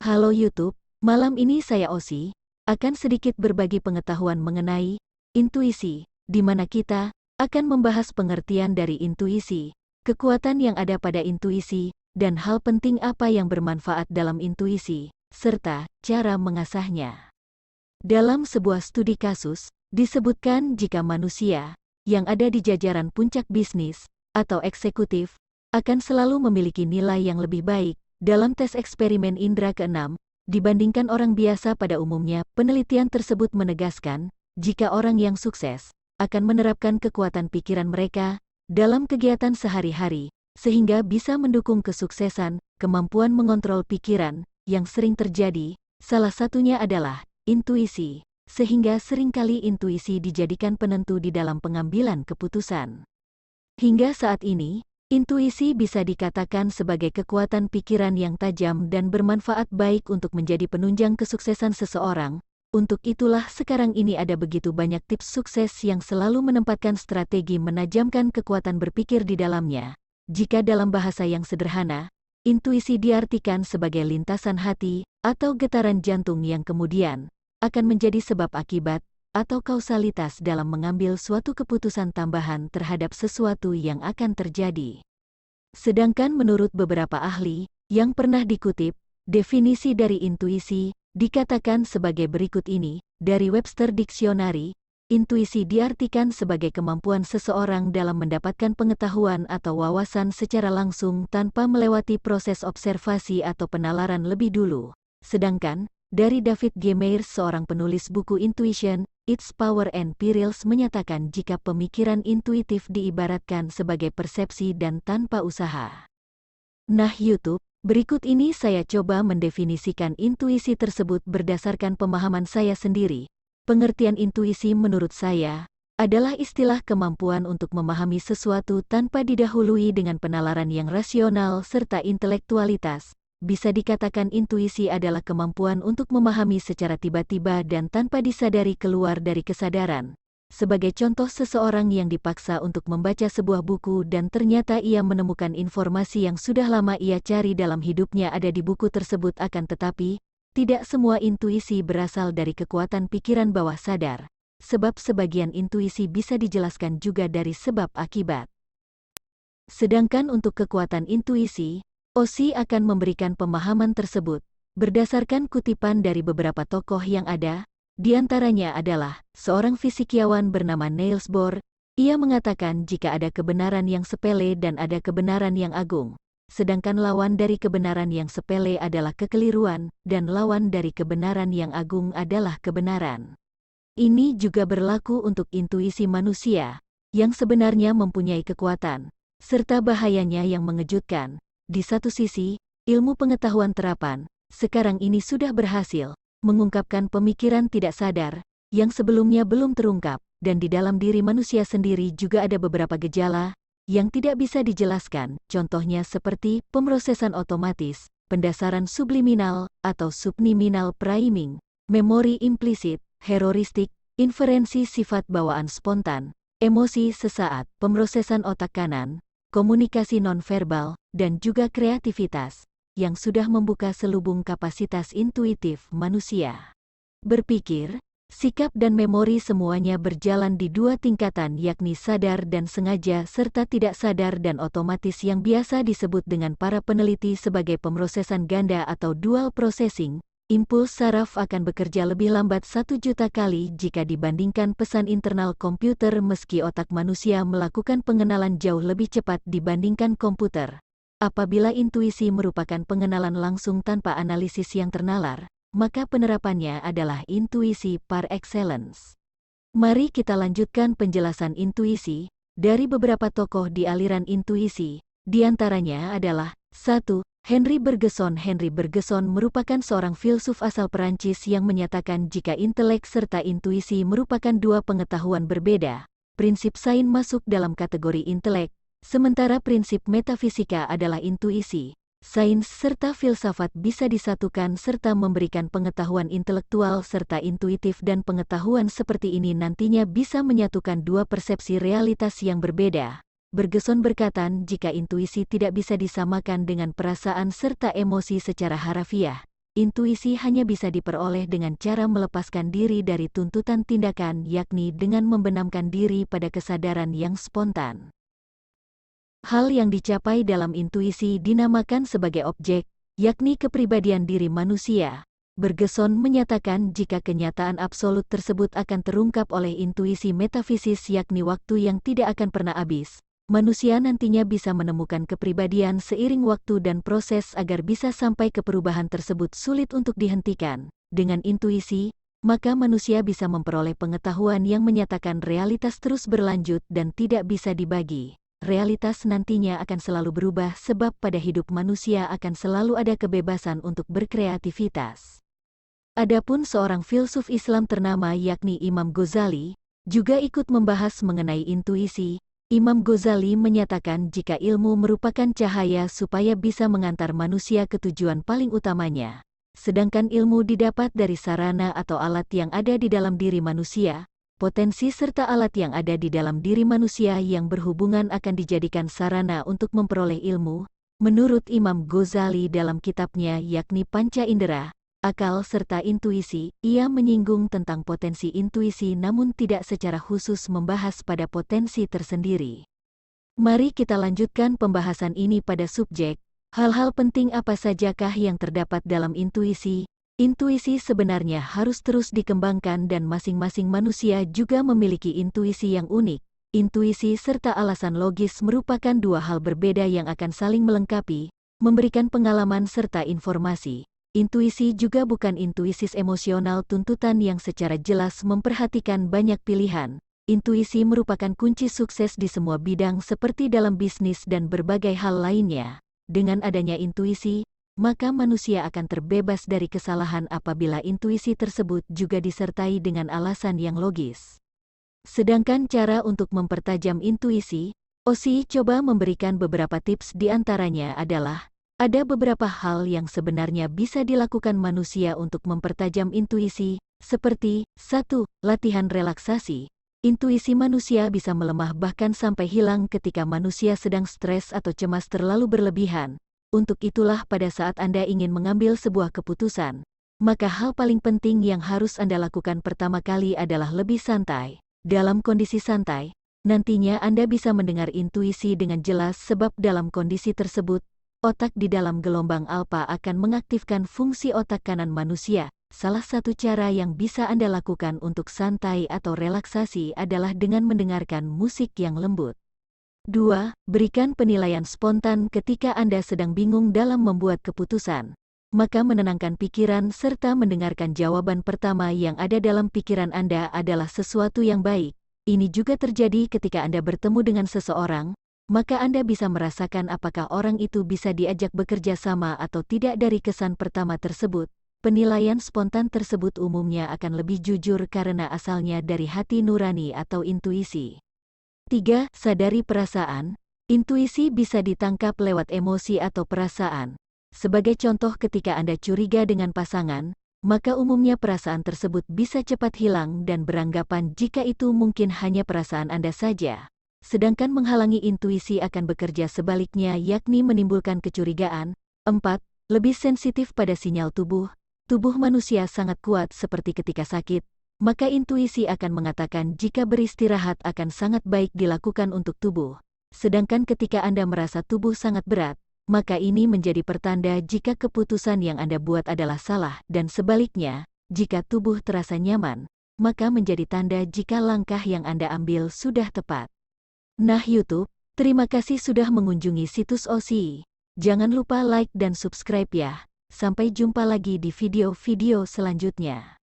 Halo YouTube, malam ini saya Osi, akan sedikit berbagi pengetahuan mengenai intuisi, di mana kita akan membahas pengertian dari intuisi, kekuatan yang ada pada intuisi, dan hal penting apa yang bermanfaat dalam intuisi, serta cara mengasahnya. Dalam sebuah studi kasus, disebutkan jika manusia yang ada di jajaran puncak bisnis atau eksekutif akan selalu memiliki nilai yang lebih baik dalam tes eksperimen indera keenam dibandingkan orang biasa pada umumnya. Penelitian tersebut menegaskan jika orang yang sukses akan menerapkan kekuatan pikiran mereka dalam kegiatan sehari-hari, sehingga bisa mendukung kesuksesan. Kemampuan mengontrol pikiran yang sering terjadi, salah satunya adalah intuisi, sehingga seringkali intuisi dijadikan penentu di dalam pengambilan keputusan. Hingga saat ini, intuisi bisa dikatakan sebagai kekuatan pikiran yang tajam dan bermanfaat baik untuk menjadi penunjang kesuksesan seseorang. Untuk itulah sekarang ini ada begitu banyak tips sukses yang selalu menempatkan strategi menajamkan kekuatan berpikir di dalamnya. Jika dalam bahasa yang sederhana, intuisi diartikan sebagai lintasan hati atau getaran jantung yang kemudian akan menjadi sebab akibat atau kausalitas dalam mengambil suatu keputusan tambahan terhadap sesuatu yang akan terjadi. Sedangkan menurut beberapa ahli yang pernah dikutip, definisi dari intuisi dikatakan sebagai berikut ini, dari Webster Dictionary. Intuisi diartikan sebagai kemampuan seseorang dalam mendapatkan pengetahuan atau wawasan secara langsung tanpa melewati proses observasi atau penalaran lebih dulu. Sedangkan, dari David G. Meyer, seorang penulis buku Intuition, Its Power and Perils, menyatakan jika pemikiran intuitif diibaratkan sebagai persepsi dan tanpa usaha. Nah YouTube, berikut ini saya coba mendefinisikan intuisi tersebut berdasarkan pemahaman saya sendiri. Pengertian intuisi menurut saya adalah istilah kemampuan untuk memahami sesuatu tanpa didahului dengan penalaran yang rasional serta intelektualitas. Bisa dikatakan intuisi adalah kemampuan untuk memahami secara tiba-tiba dan tanpa disadari keluar dari kesadaran. Sebagai contoh, seseorang yang dipaksa untuk membaca sebuah buku dan ternyata ia menemukan informasi yang sudah lama ia cari dalam hidupnya ada di buku tersebut, akan tetapi tidak semua intuisi berasal dari kekuatan pikiran bawah sadar, sebab sebagian intuisi bisa dijelaskan juga dari sebab akibat. Sedangkan untuk kekuatan intuisi, Osi akan memberikan pemahaman tersebut berdasarkan kutipan dari beberapa tokoh yang ada. Di antaranya adalah seorang fisikiawan bernama Niels Bohr. Ia mengatakan jika ada kebenaran yang sepele dan ada kebenaran yang agung, sedangkan lawan dari kebenaran yang sepele adalah kekeliruan, dan lawan dari kebenaran yang agung adalah kebenaran. Ini juga berlaku untuk intuisi manusia, yang sebenarnya mempunyai kekuatan, serta bahayanya yang mengejutkan. Di satu sisi, ilmu pengetahuan terapan sekarang ini sudah berhasil mengungkapkan pemikiran tidak sadar yang sebelumnya belum terungkap, dan di dalam diri manusia sendiri juga ada beberapa gejala yang tidak bisa dijelaskan, contohnya seperti pemrosesan otomatis, pendasaran subliminal atau subliminal priming, memori implisit, heuristik, inferensi sifat bawaan spontan, emosi sesaat, pemrosesan otak kanan, komunikasi nonverbal, dan juga kreativitas, yang sudah membuka selubung kapasitas intuitif manusia. Berpikir, sikap dan memori semuanya berjalan di dua tingkatan, yakni sadar dan sengaja serta tidak sadar dan otomatis, yang biasa disebut dengan para peneliti sebagai pemrosesan ganda atau dual processing. Impuls saraf akan bekerja lebih lambat 1 juta kali jika dibandingkan pesan internal komputer, meski otak manusia melakukan pengenalan jauh lebih cepat dibandingkan komputer. Apabila intuisi merupakan pengenalan langsung tanpa analisis yang ternalar, maka penerapannya adalah intuisi par excellence. Mari kita lanjutkan penjelasan intuisi dari beberapa tokoh di aliran intuisi. Di antaranya adalah 1. Henry Bergson. Henry Bergson merupakan seorang filsuf asal Perancis yang menyatakan jika intelek serta intuisi merupakan dua pengetahuan berbeda. Prinsip sains masuk dalam kategori intelek, sementara prinsip metafisika adalah intuisi. Sains serta filsafat bisa disatukan serta memberikan pengetahuan intelektual serta intuitif, dan pengetahuan seperti ini nantinya bisa menyatukan dua persepsi realitas yang berbeda. Bergson berkata jika intuisi tidak bisa disamakan dengan perasaan serta emosi secara harafiah, intuisi hanya bisa diperoleh dengan cara melepaskan diri dari tuntutan tindakan, yakni dengan membenamkan diri pada kesadaran yang spontan. Hal yang dicapai dalam intuisi dinamakan sebagai objek, yakni kepribadian diri manusia. Bergeson menyatakan jika kenyataan absolut tersebut akan terungkap oleh intuisi metafisis, yakni waktu yang tidak akan pernah habis. Manusia nantinya bisa menemukan kepribadian seiring waktu dan proses agar bisa sampai ke perubahan tersebut sulit untuk dihentikan. Dengan intuisi, maka manusia bisa memperoleh pengetahuan yang menyatakan realitas terus berlanjut dan tidak bisa dibagi. Realitas nantinya akan selalu berubah sebab pada hidup manusia akan selalu ada kebebasan untuk berkreativitas. Adapun seorang filsuf Islam ternama yakni Imam Ghazali, juga ikut membahas mengenai intuisi. Imam Ghazali menyatakan jika ilmu merupakan cahaya supaya bisa mengantar manusia ke tujuan paling utamanya. Sedangkan ilmu didapat dari sarana atau alat yang ada di dalam diri manusia, potensi serta alat yang ada di dalam diri manusia yang berhubungan akan dijadikan sarana untuk memperoleh ilmu. Menurut Imam Ghazali dalam kitabnya yakni Panca Indera, Akal serta Intuisi, ia menyinggung tentang potensi intuisi namun tidak secara khusus membahas pada potensi tersendiri. Mari kita lanjutkan pembahasan ini pada subjek, hal-hal penting apa sajakah yang terdapat dalam intuisi? Intuisi sebenarnya harus terus dikembangkan dan masing-masing manusia juga memiliki intuisi yang unik. Intuisi serta alasan logis merupakan dua hal berbeda yang akan saling melengkapi, memberikan pengalaman serta informasi. Intuisi juga bukan intuisi emosional tuntutan yang secara jelas memperhatikan banyak pilihan. Intuisi merupakan kunci sukses di semua bidang seperti dalam bisnis dan berbagai hal lainnya. Dengan adanya intuisi, maka manusia akan terbebas dari kesalahan apabila intuisi tersebut juga disertai dengan alasan yang logis. Sedangkan cara untuk mempertajam intuisi, Osi coba memberikan beberapa tips, di antaranya adalah ada beberapa hal yang sebenarnya bisa dilakukan manusia untuk mempertajam intuisi, seperti 1. Latihan relaksasi. Intuisi manusia bisa melemah bahkan sampai hilang ketika manusia sedang stres atau cemas terlalu berlebihan. Untuk itulah pada saat Anda ingin mengambil sebuah keputusan, maka hal paling penting yang harus Anda lakukan pertama kali adalah lebih santai. Dalam kondisi santai, nantinya Anda bisa mendengar intuisi dengan jelas sebab dalam kondisi tersebut, otak di dalam gelombang alfa akan mengaktifkan fungsi otak kanan manusia. Salah satu cara yang bisa Anda lakukan untuk santai atau relaksasi adalah dengan mendengarkan musik yang lembut. 2. Berikan penilaian spontan ketika Anda sedang bingung dalam membuat keputusan. Maka menenangkan pikiran serta mendengarkan jawaban pertama yang ada dalam pikiran Anda adalah sesuatu yang baik. Ini juga terjadi ketika Anda bertemu dengan seseorang, maka Anda bisa merasakan apakah orang itu bisa diajak bekerja sama atau tidak dari kesan pertama tersebut. Penilaian spontan tersebut umumnya akan lebih jujur karena asalnya dari hati nurani atau intuisi. 3. Sadari perasaan. Intuisi bisa ditangkap lewat emosi atau perasaan. Sebagai contoh, ketika Anda curiga dengan pasangan, maka umumnya perasaan tersebut bisa cepat hilang dan beranggapan jika itu mungkin hanya perasaan Anda saja. Sedangkan menghalangi intuisi akan bekerja sebaliknya, yakni menimbulkan kecurigaan. 4. Lebih sensitif pada sinyal tubuh. Tubuh manusia sangat kuat seperti ketika sakit, maka intuisi akan mengatakan jika beristirahat akan sangat baik dilakukan untuk tubuh. Sedangkan ketika Anda merasa tubuh sangat berat, maka ini menjadi pertanda jika keputusan yang Anda buat adalah salah, dan sebaliknya, jika tubuh terasa nyaman, maka menjadi tanda jika langkah yang Anda ambil sudah tepat. Nah YouTube, terima kasih sudah mengunjungi situs Osi. Jangan lupa like dan subscribe ya. Sampai jumpa lagi di video-video selanjutnya.